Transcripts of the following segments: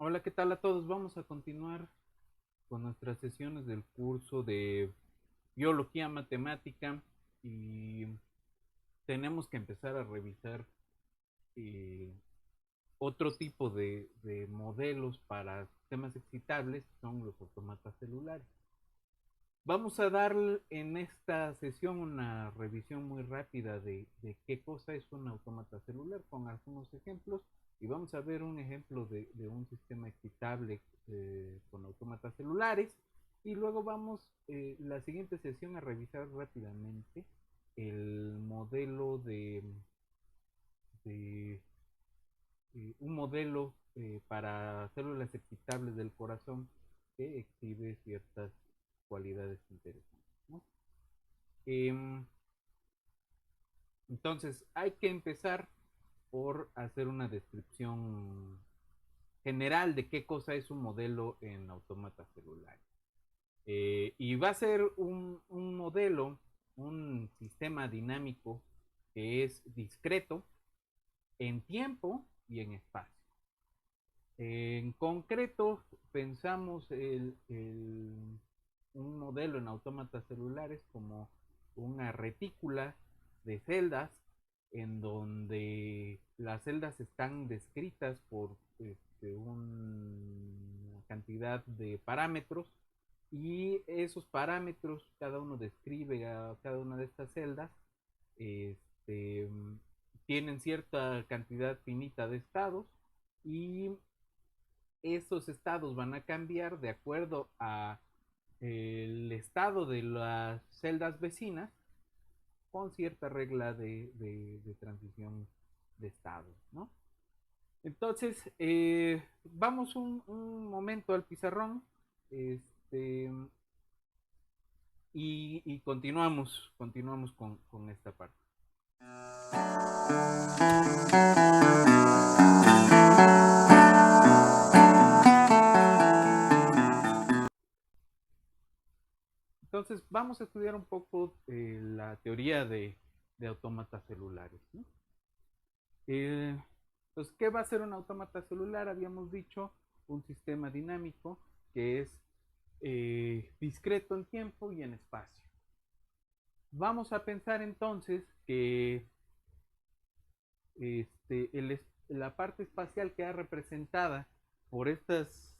Hola, ¿qué tal a todos? Vamos a continuar con nuestras sesiones del curso de biología matemática y tenemos que empezar a revisar eh, otro tipo de modelos para sistemas excitables, que son los autómatas celulares. Vamos a dar en esta sesión una revisión muy rápida de qué cosa es un autómata celular con algunos ejemplos y vamos a ver un ejemplo de un sistema excitable con autómatas celulares y luego vamos la siguiente sesión a revisar rápidamente el modelo de un modelo para células excitables del corazón que exhibe ciertas cualidades interesantes, ¿no? Eh, entonces, hay que empezar por hacer una descripción general de qué cosa es un modelo en autómatas celulares. Y va a ser un modelo, un sistema dinámico que es discreto en tiempo y en espacio. En concreto, pensamos un modelo en autómatas celulares como una retícula de celdas en donde las celdas están descritas por una cantidad de parámetros y esos parámetros, cada uno describe a cada una de estas celdas, este, tienen cierta cantidad finita de estados y esos estados van a cambiar de acuerdo a el estado de las celdas vecinas con cierta regla de transición de estado, ¿no? Entonces, vamos un momento al pizarrón y continuamos con esta parte. Entonces, vamos a estudiar un poco la teoría de autómatas celulares, ¿no? Entonces, ¿qué va a ser un autómata celular? Habíamos dicho un sistema dinámico que es discreto en tiempo y en espacio. Vamos a pensar entonces que la parte espacial queda representada por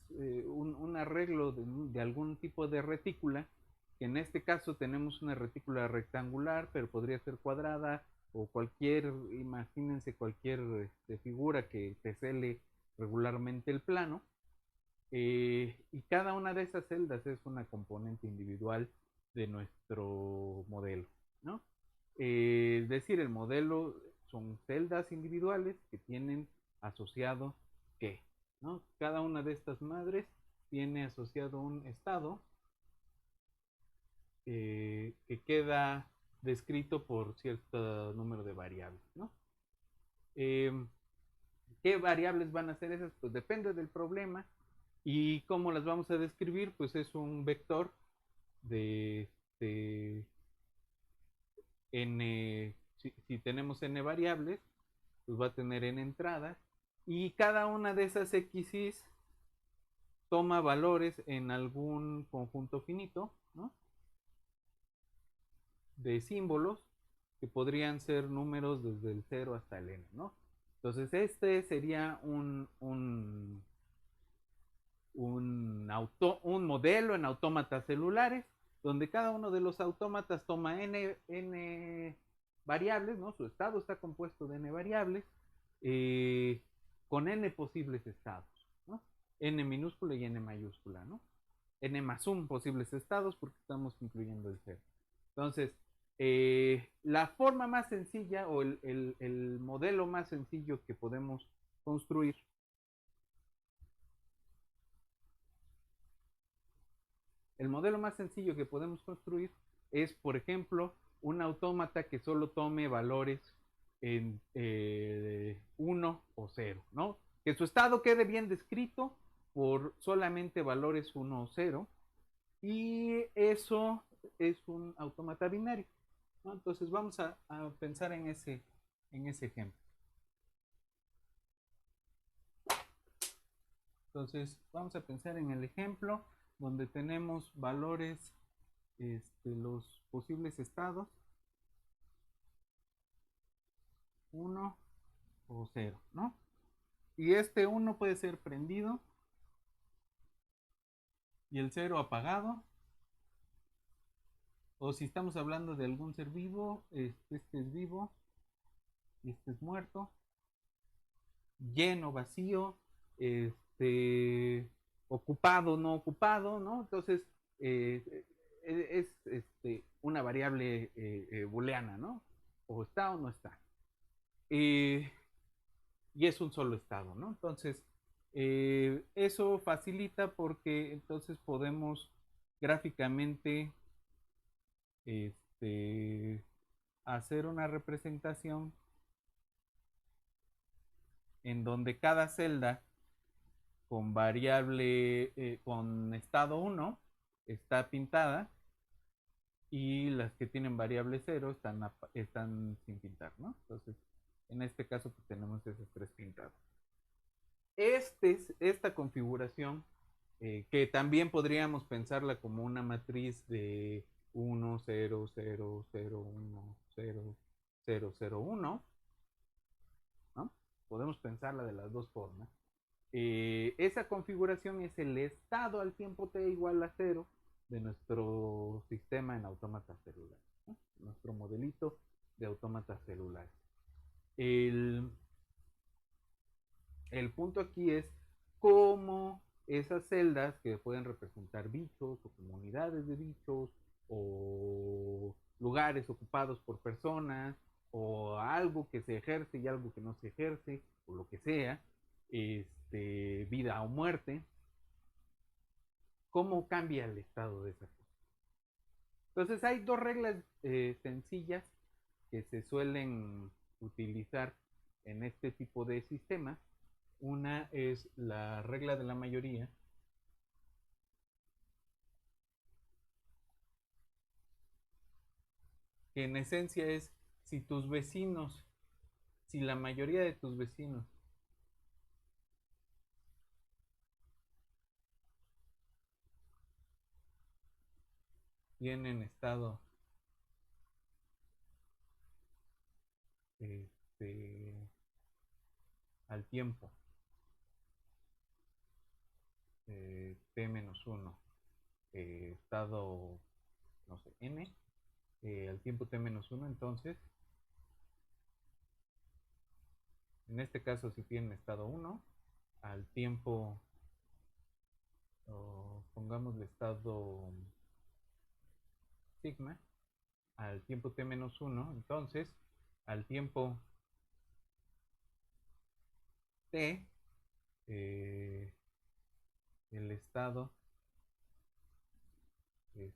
un arreglo de algún tipo de retícula, que en este caso tenemos una retícula rectangular, pero podría ser cuadrada o imagínense cualquier figura que tesele regularmente el plano, y cada una de esas celdas es una componente individual de nuestro modelo, ¿no? Es decir, el modelo son celdas individuales que tienen asociado ¿qué? ¿No? Cada una de estas madres tiene asociado un estado que queda descrito por cierto número de variables, ¿no? Eh, ¿Qué variables van a ser esas? Pues depende del problema. ¿Y cómo las vamos a describir? Pues es un vector de n, si tenemos n variables, pues va a tener n entradas y cada una de esas x's toma valores en algún conjunto finito, ¿no? De símbolos que podrían ser números desde el 0 hasta el n, ¿no? Entonces este sería un modelo en autómatas celulares donde cada uno de los autómatas toma n variables, ¿no? Su estado está compuesto de n variables eh, con n posibles estados, ¿no? N minúscula y n mayúscula, ¿no? N más un posibles estados porque estamos incluyendo el cero. Entonces, la forma más sencilla o el modelo más sencillo que podemos construir el modelo más sencillo que podemos construir es, por ejemplo, un autómata que solo tome valores en 1 o 0, ¿no? Que su estado quede bien descrito por solamente valores 1 o 0 y eso es un autómata binario, ¿no? Entonces vamos a pensar en ese ejemplo. Entonces, vamos a pensar en el ejemplo donde tenemos valores, los posibles estados, 1 o 0, ¿no? Y este 1 puede ser prendido y el 0 apagado. O si estamos hablando de algún ser vivo, este es vivo y este es muerto. Lleno, vacío, ocupado, no ocupado, ¿no? Entonces, es una variable booleana, ¿no? O está o no está. Y es un solo estado, ¿no? Entonces, eso facilita porque entonces podemos gráficamente este, hacer una representación en donde cada celda con variable, con estado 1 está pintada y las que tienen variable 0 están sin pintar, ¿no? Entonces, en este caso pues, tenemos esas tres pintadas. Esta configuración, que también podríamos pensarla como una matriz de 1, 0, 0, 0, 1, 0, 0, 0, 1, ¿no? Podemos pensarla de las dos formas. Esa configuración es el estado al tiempo t igual a 0 de nuestro sistema en autómatas celulares, ¿no? Nuestro modelito de autómatas celulares. El, el punto aquí es cómo esas celdas que pueden representar bichos o comunidades de bichos o lugares ocupados por personas o algo que se ejerce y algo que no se ejerce o lo que sea, vida o muerte, cómo cambia el estado de esa cosa. Entonces hay dos reglas sencillas que se suelen utilizar en este tipo de sistemas. Una es la regla de la mayoría, que en esencia es si tus vecinos, si la mayoría de tus vecinos tienen estado este, al tiempo t-1, estado, no sé, n, al tiempo t-1, entonces, en este caso si tienen estado 1, al tiempo, pongámosle estado sigma, al tiempo t-1, entonces, al tiempo t, el estado es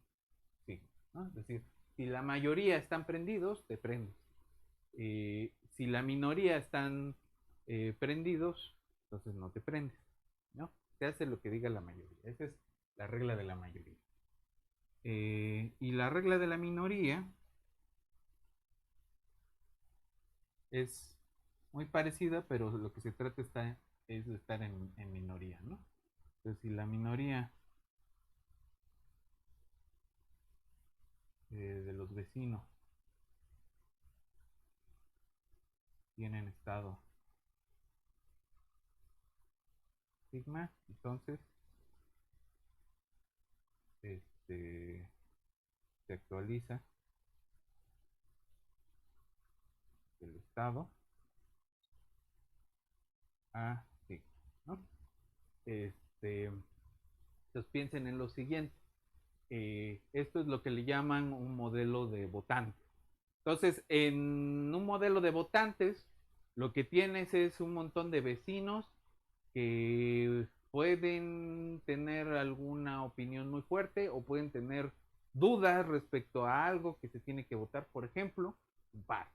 sigma, ¿no? Es decir, si la mayoría están prendidos, te prendes. Si la minoría están prendidos, entonces no te prendes, ¿no? Se hace lo que diga la mayoría. Esa es la regla de la mayoría. Y la regla de la minoría es muy parecida, pero lo que se trata es de estar en minoría, ¿no? Entonces, si la minoría de los vecinos tienen estado sigma, entonces se actualiza el estado a sigma, ¿no? Entonces piensen en lo siguiente. Esto es lo que le llaman un modelo de votantes. Entonces, en un modelo de votantes, lo que tienes es un montón de vecinos que pueden tener alguna opinión muy fuerte o pueden tener dudas respecto a algo que se tiene que votar, por ejemplo, un par.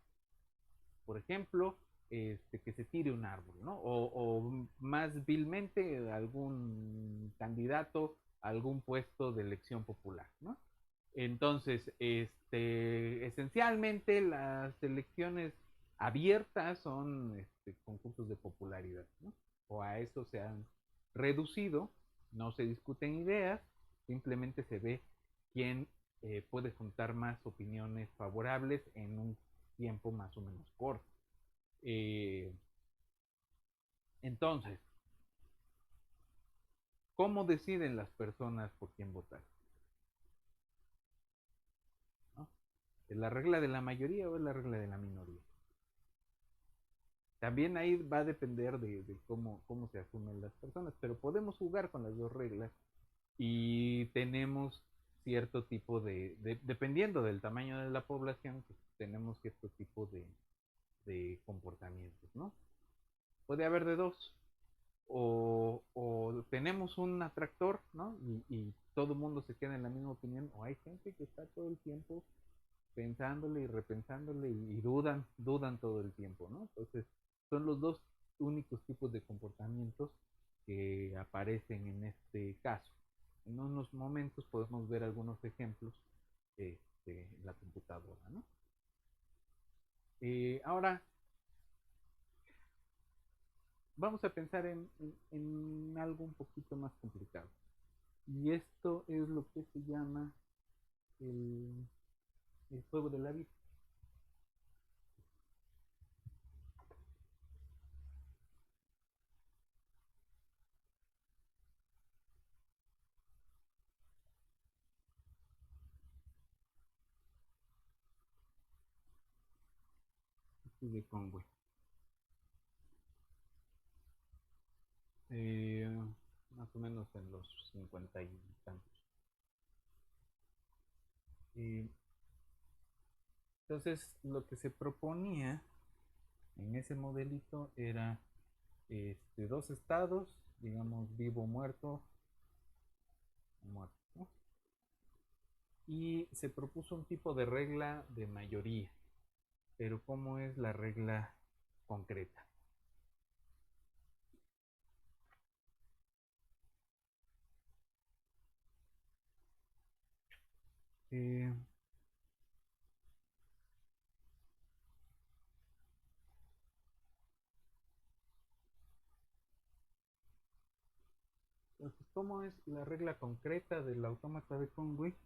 Por ejemplo, que se tire un árbol, ¿no? O más vilmente algún candidato a algún puesto de elección popular, ¿no? Entonces, esencialmente las elecciones abiertas son concursos de popularidad, ¿no? O a eso se han reducido, no se discuten ideas, simplemente se ve quién puede juntar más opiniones favorables en un tiempo más o menos corto. Eh, entonces, ¿cómo deciden las personas por quién votar? ¿No? ¿Es la regla de la mayoría o es la regla de la minoría? También ahí va a depender de cómo se asumen las personas, pero podemos jugar con las dos reglas y tenemos cierto tipo dependiendo del tamaño de la población, pues tenemos cierto tipo de comportamientos, ¿no? Puede haber de dos, o tenemos un atractor, ¿no? Y todo el mundo se queda en la misma opinión, o hay gente que está todo el tiempo pensándole y repensándole y dudan todo el tiempo, ¿no? Entonces, son los dos únicos tipos de comportamientos que aparecen en este caso. En unos momentos podemos ver algunos ejemplos en la computadora, ¿no? Ahora, vamos a pensar en algo un poquito más complicado. Y esto es lo que se llama el, el juego de la vida. De Conway. Eh, Más o menos en los 50 y tantos. Y entonces lo que se proponía en ese modelito era dos estados, digamos vivo, muerto, muerto, ¿no? Y se propuso un tipo de regla de mayoría, pero ¿cómo es la regla concreta? Eh, entonces, ¿cómo es la regla concreta del autómata de Conway?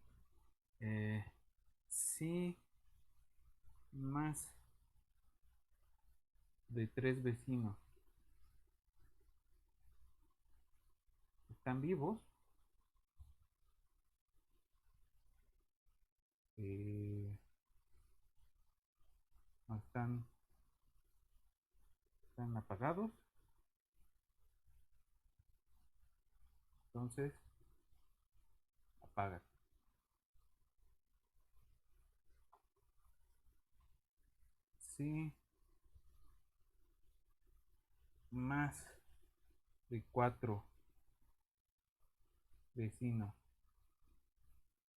Eh, si más de tres vecinos están vivos, eh, no están apagados, entonces apaga. Si más de cuatro vecinos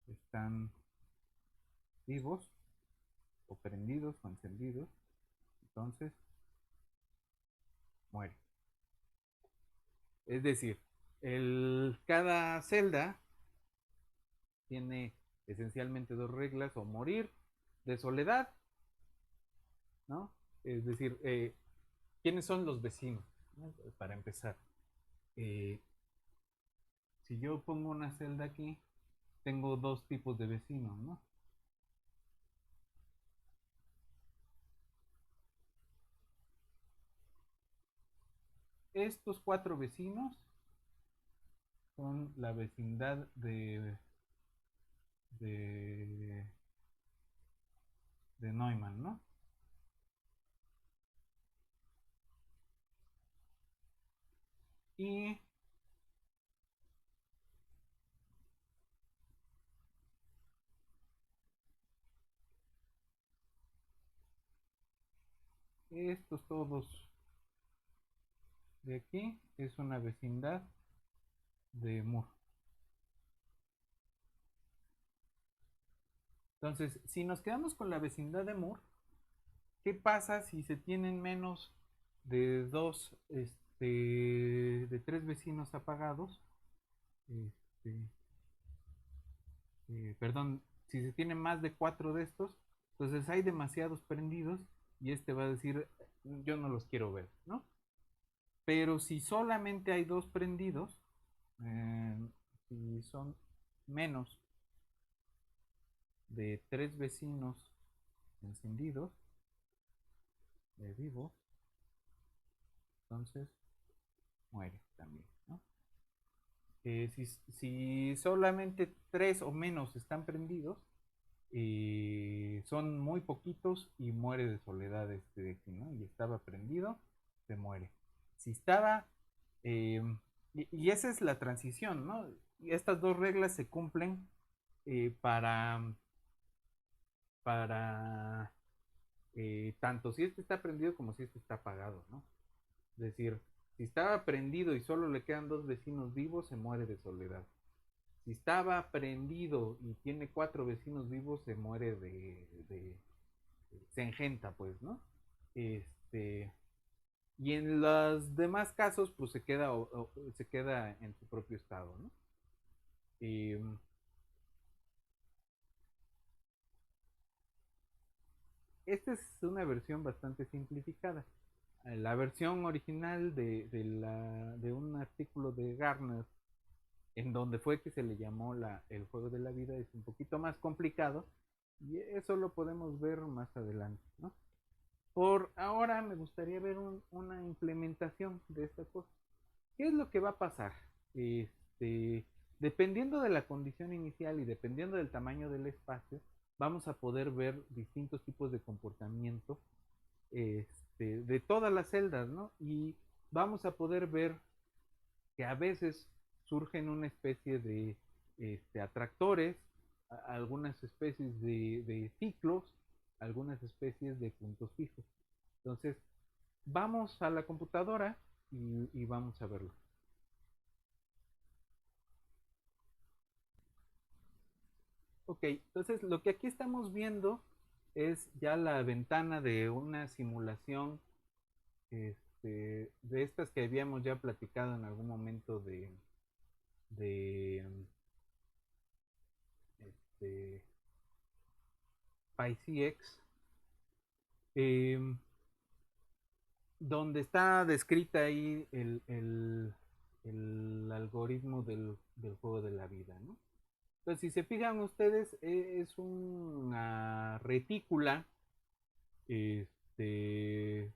están vivos o prendidos o encendidos, entonces muere. Es decir, cada celda tiene esencialmente dos reglas: o morir de soledad, ¿no? Es decir, ¿quiénes son los vecinos? ¿No? Para empezar, eh, si yo pongo una celda aquí, tengo dos tipos de vecinos, ¿no? Estos cuatro vecinos son la vecindad de, de Neumann, ¿no? Y estos todos de aquí es una vecindad de Moore. Entonces, si nos quedamos con la vecindad de Moore, ¿qué pasa si se tienen menos de de tres vecinos apagados? Este, Perdón, si se tiene más de cuatro de estos, entonces hay demasiados prendidos y este va a decir, yo no los quiero ver, ¿no? Pero si solamente hay dos prendidos, si son menos de 3 vecinos encendidos, vivos, entonces muere también, ¿no? Si solamente 3 o menos están prendidos, son muy poquitos y muere de soledad este de aquí, ¿no? Y estaba prendido, se muere. Si estaba, eh, y esa es la transición, ¿no? Y estas dos reglas se cumplen para tanto si este está prendido como si este está apagado, ¿no? Es decir, si estaba prendido y solo le quedan 2 vecinos vivos, se muere de soledad. Si estaba prendido y tiene 4 vecinos vivos, se muere se engenta, pues, ¿no? Este, y en los demás casos, pues se queda en su propio estado, ¿no? Y, esta es una versión bastante simplificada. La versión original de un artículo de Garner, en donde fue que se le llamó el juego de la vida, es un poquito más complicado, y eso lo podemos ver más adelante, ¿no? Por ahora me gustaría ver una implementación de esta cosa. ¿Qué es lo que va a pasar? Este, dependiendo de la condición inicial y dependiendo del tamaño del espacio, vamos a poder ver distintos tipos de comportamiento de todas las celdas, ¿no? Y vamos a poder ver que a veces surgen una especie de atractores, algunas especies de ciclos, algunas especies de puntos fijos. Entonces, vamos a la computadora y vamos a verlo. Ok, entonces lo que aquí estamos viendo es ya la ventana de una simulación de estas que habíamos ya platicado en algún momento de este, PyCX, eh, donde está descrita ahí el algoritmo del juego de la vida, ¿no? Entonces, si se fijan ustedes, es una retícula este,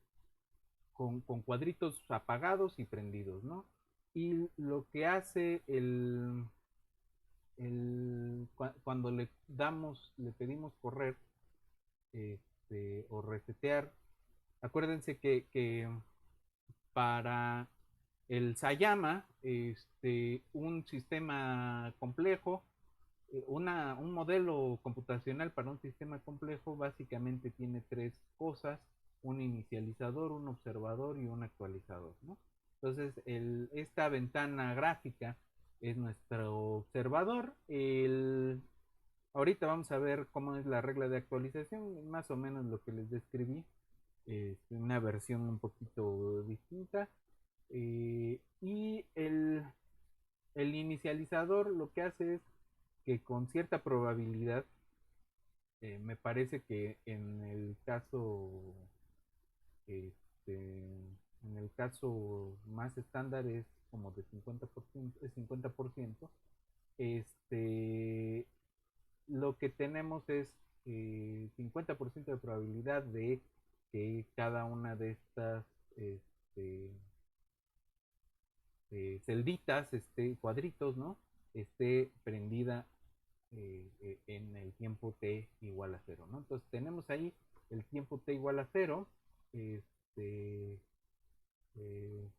con cuadritos apagados y prendidos, ¿no? Y lo que hace cuando le pedimos correr o resetear, acuérdense que para el Sayama, un sistema complejo, un modelo computacional para un sistema complejo básicamente tiene 3 cosas: un inicializador, un observador y un actualizador, ¿no? Entonces, esta ventana gráfica es nuestro observador. Ahorita vamos a ver cómo es la regla de actualización, más o menos lo que les describí, una versión un poquito distinta. Y el inicializador lo que hace es que con cierta probabilidad, me parece que en el caso más estándar es como de 50%, es 50%, este, lo que tenemos es 50% de probabilidad de que cada una de estas este, celditas, cuadritos, ¿no? Esté prendida en el tiempo t igual a 0, ¿no? Entonces tenemos ahí el tiempo t igual a 0. Este, eh,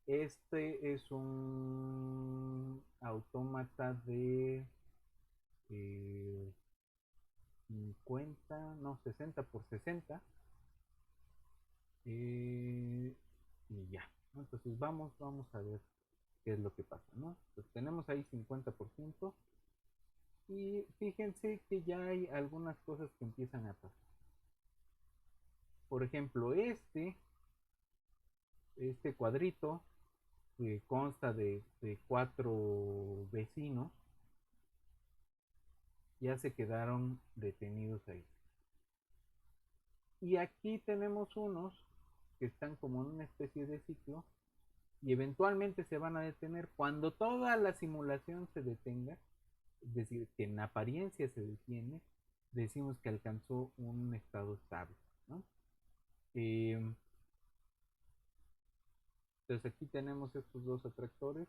es un autómata de eh, 50, no, 60 por 60. Y ya, ¿no? Entonces vamos a ver qué es lo que pasa, ¿no? Entonces tenemos ahí 50%. Y fíjense que ya hay algunas cosas que empiezan a pasar. Por ejemplo, este cuadrito que consta de 4 vecinos, ya se quedaron detenidos ahí. Y aquí tenemos unos que están como en una especie de ciclo, y eventualmente se van a detener cuando toda la simulación se detenga, es decir, que en apariencia se detiene, decimos que alcanzó un estado estable, ¿no? Eh, entonces aquí tenemos estos dos atractores,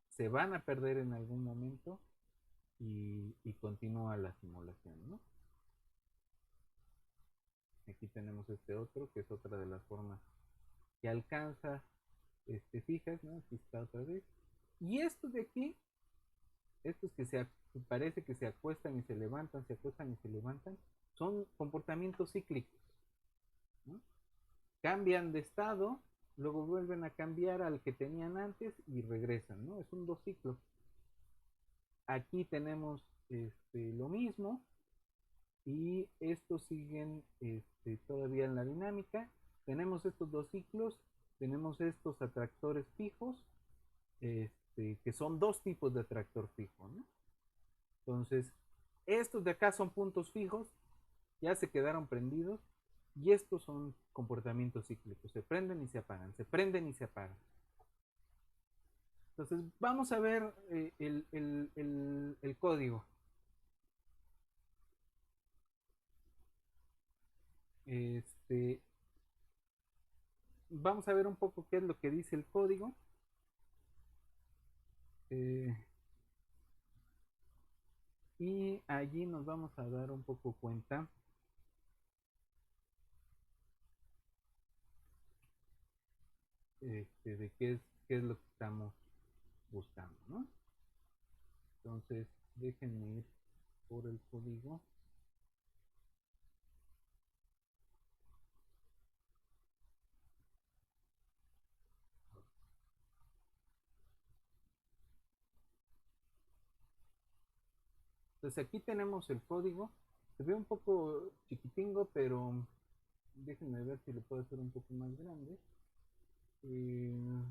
se van a perder en algún momento y continúa la simulación, ¿no? Aquí tenemos este otro, que es otra de las formas que alcanza fijas, ¿no? Aquí está otra vez. Y estos de aquí, estos que parece que se acuestan y se levantan, se acuestan y se levantan, son comportamientos cíclicos, ¿no? Cambian de estado, luego vuelven a cambiar al que tenían antes y regresan, ¿no? Es un dos ciclos. Aquí tenemos lo mismo y estos siguen todavía en la dinámica. Tenemos estos dos ciclos, tenemos estos atractores fijos, que son dos tipos de atractor fijo, ¿no? Entonces, estos de acá son puntos fijos, ya se quedaron prendidos, y estos son comportamientos cíclicos, se prenden y se apagan, se prenden y se apagan. Entonces, vamos a ver el código. Este, Vamos a ver un poco qué es lo que dice el código. Eh, y allí nos vamos a dar un poco cuenta de qué es lo que estamos buscando, ¿no? Entonces, déjenme ir por el código. Entonces, aquí tenemos el código. Se ve un poco chiquitingo, pero déjenme ver si lo puedo hacer un poco más grande. Eh,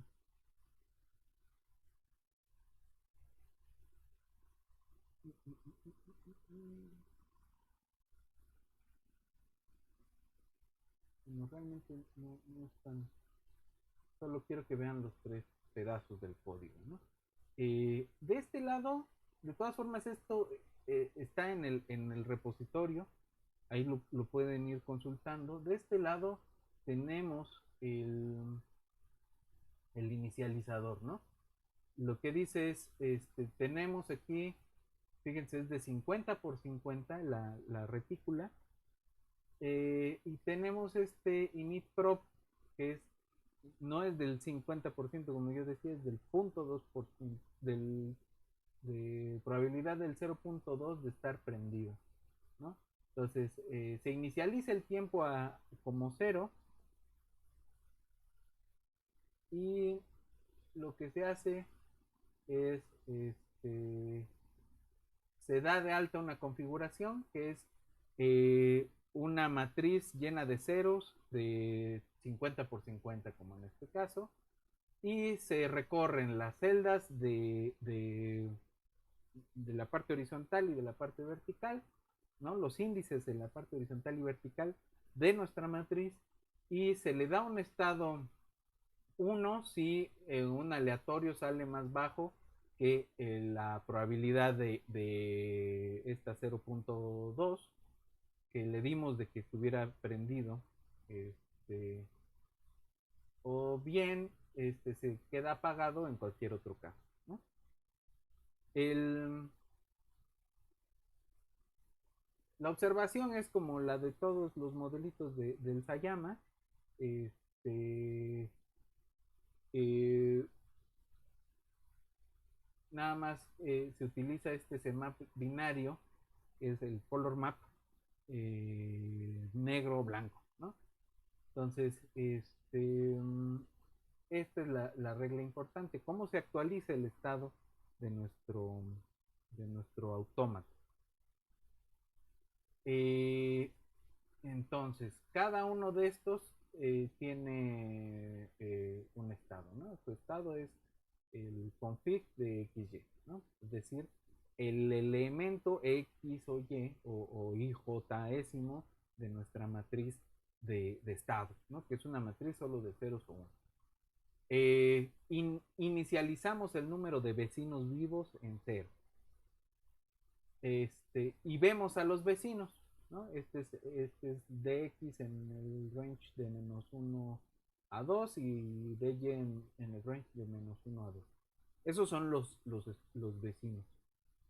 no, realmente no están. Solo quiero que vean los tres pedazos del código, ¿no? De este lado, de todas formas, esto está en el repositorio. Ahí lo pueden ir consultando. De este lado tenemos el inicializador, ¿no? Lo que dice es, tenemos aquí, fíjense, es de 50 por 50 la retícula, y tenemos este init prop, que no es del 50% como yo decía, es del 0.2%, de probabilidad del 0.2 de estar prendido, ¿no? Entonces, se inicializa el tiempo como cero, y lo que se hace es, se da de alta una configuración que es una matriz llena de ceros de 50 por 50 como en este caso, y se recorren las celdas de la parte horizontal y de la parte vertical, ¿no? Los índices de la parte horizontal y vertical de nuestra matriz, y se le da un estado 1 si un aleatorio sale más bajo que la probabilidad de esta 0.2 que le dimos de que estuviera prendido, este, o bien se queda apagado en cualquier otro caso, ¿no? El, la observación es como la de todos los modelitos del Sayama. Este, eh, Nada más se utiliza este CMAP binario, que es el color map, negro o blanco, ¿no? Entonces, esta es la regla importante. ¿Cómo se actualiza el estado de nuestro autómata? Eh, entonces, cada uno de estos tiene un estado, ¿no? Su estado es el config de XY, ¿no? Es decir, el elemento X o Y o IJésimo de nuestra matriz de estados, ¿no? Que es una matriz solo de ceros o unos. Inicializamos el número de vecinos vivos en cero. Y vemos a los vecinos, ¿no? Este es dx en el range de -1 a 2 y dy en el range de -1 a 2. Esos son los vecinos,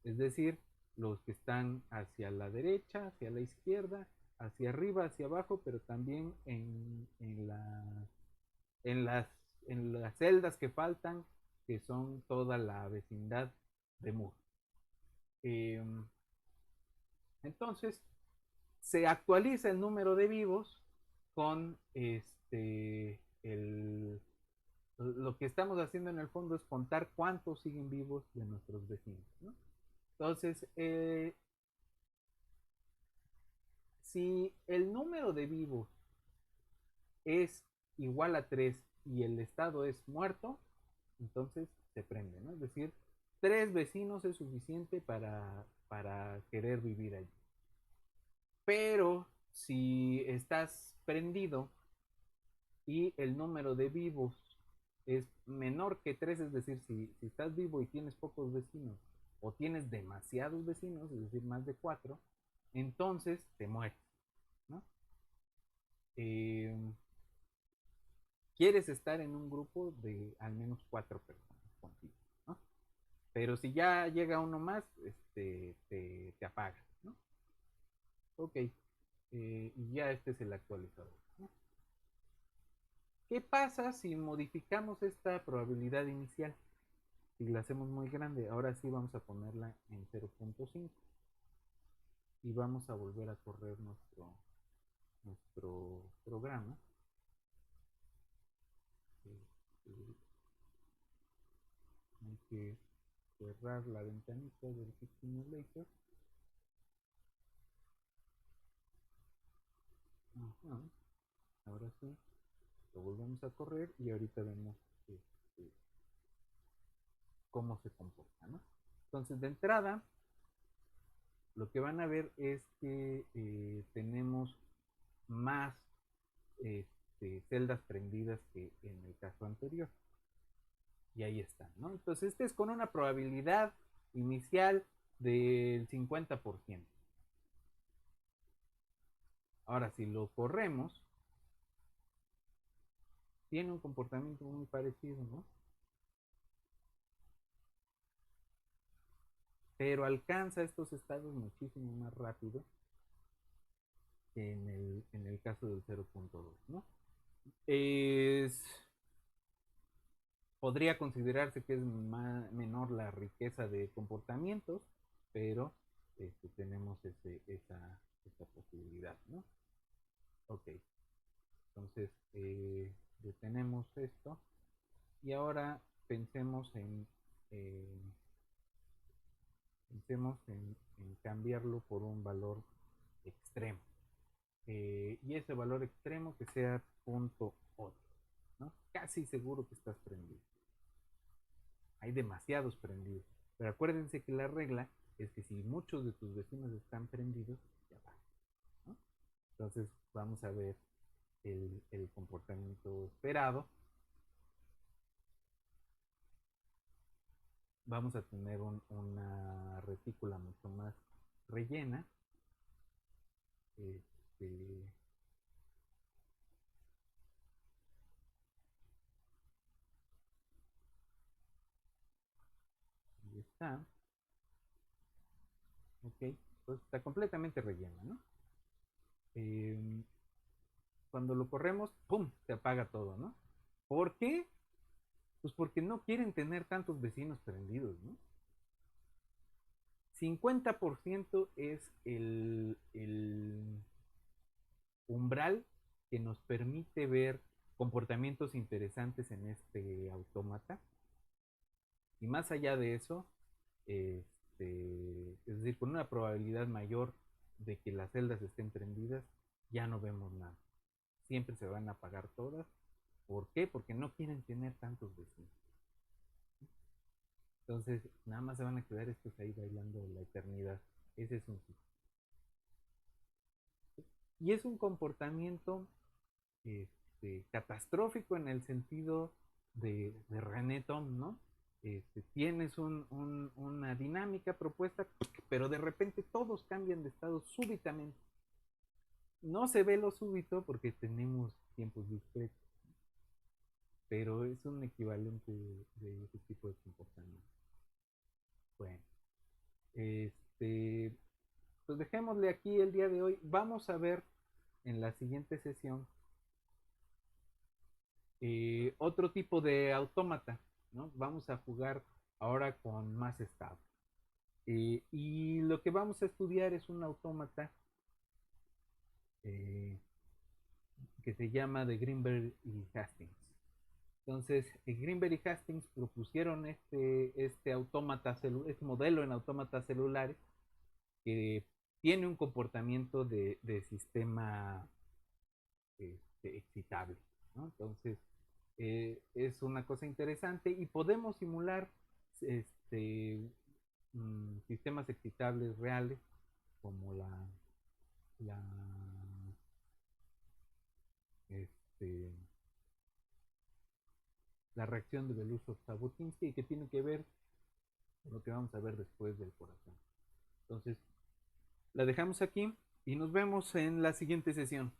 es decir, los que están hacia la derecha, hacia la izquierda, hacia arriba, hacia abajo, pero también en las, en las celdas que faltan, que son toda la vecindad de Moore. Entonces, se actualiza el número de vivos con lo que estamos haciendo en el fondo es contar cuántos siguen vivos de nuestros vecinos, ¿no? Entonces, si el número de vivos es igual a 3 y el estado es muerto, entonces se prende, ¿no? Es decir, 3 vecinos es suficiente para querer vivir allí. Pero si estás prendido y el número de vivos es menor que 3, es decir, si estás vivo y tienes pocos vecinos o tienes demasiados vecinos, es decir, más de 4, entonces te mueres, ¿no? Eh, Quieres estar en un grupo de al menos 4 personas contigo, ¿no? Pero si ya llega uno más, te apaga, ¿no? Ok, y ya este es el actualizador, ¿no? ¿Qué pasa si modificamos esta probabilidad inicial? Si la hacemos muy grande, ahora sí vamos a ponerla en 0.5 y vamos a volver a correr nuestro programa. Hay que cerrar la ventanita del Pit Simulator. Ajá. Ahora sí, lo volvemos a correr y ahorita vemos cómo se comporta, ¿no? Entonces, de entrada, lo que van a ver es que tenemos más celdas prendidas que en el caso anterior. Y ahí está, ¿no? Entonces, este es con una probabilidad inicial del 50%. Ahora, si lo corremos, tiene un comportamiento muy parecido, ¿no? Pero alcanza estos estados muchísimo más rápido que en el caso del 0.2, ¿no? Es, podría considerarse que es menor la riqueza de comportamientos, pero tenemos esa posibilidad, ¿no? Ok, entonces detenemos esto y ahora eh, pensemos en cambiarlo por un valor extremo. Y ese valor extremo que sea .8, ¿no? Casi seguro que estás prendido. Hay demasiados prendidos. Pero acuérdense que la regla es que si muchos de tus vecinos están prendidos, ya va, ¿no? Entonces vamos a ver el comportamiento esperado. Vamos a tener una retícula mucho más rellena. Este, ahí está. Ok, pues está completamente rellena, ¿no? Eh, Cuando lo corremos, ¡pum!, se apaga todo, ¿no? ¿Por qué? Pues porque no quieren tener tantos vecinos prendidos, ¿no? 50% es el umbral que nos permite ver comportamientos interesantes en este autómata. Y más allá de eso, es decir, con una probabilidad mayor de que las celdas estén prendidas, ya no vemos nada. Siempre se van a apagar todas. ¿Por qué? Porque no quieren tener tantos vecinos. Entonces, nada más se van a quedar estos ahí bailando la eternidad. Ese es un ciclo. Y es un comportamiento catastrófico en el sentido de René Tom, ¿no? Tienes una dinámica propuesta, pero de repente todos cambian de estado súbitamente. No se ve lo súbito porque tenemos tiempos discretos, pero es un equivalente de ese tipo de comportamiento. Bueno, este, pues dejémosle aquí el día de hoy. Vamos a ver en la siguiente sesión otro tipo de autómata, ¿no? Vamos a jugar ahora con más estado. Y lo que vamos a estudiar es un autómata eh, que se llama de Greenberg y Hastings. Entonces, Greenberg y Hastings propusieron este autómata, este modelo en autómatas celulares que tiene un comportamiento de sistema excitable, ¿no? Entonces, es una cosa interesante y podemos simular este, sistemas excitables reales como la este, la reacción de Belousov-Zhabotinsky, que tiene que ver con lo que vamos a ver después del corazón. Entonces, la dejamos aquí y nos vemos en la siguiente sesión.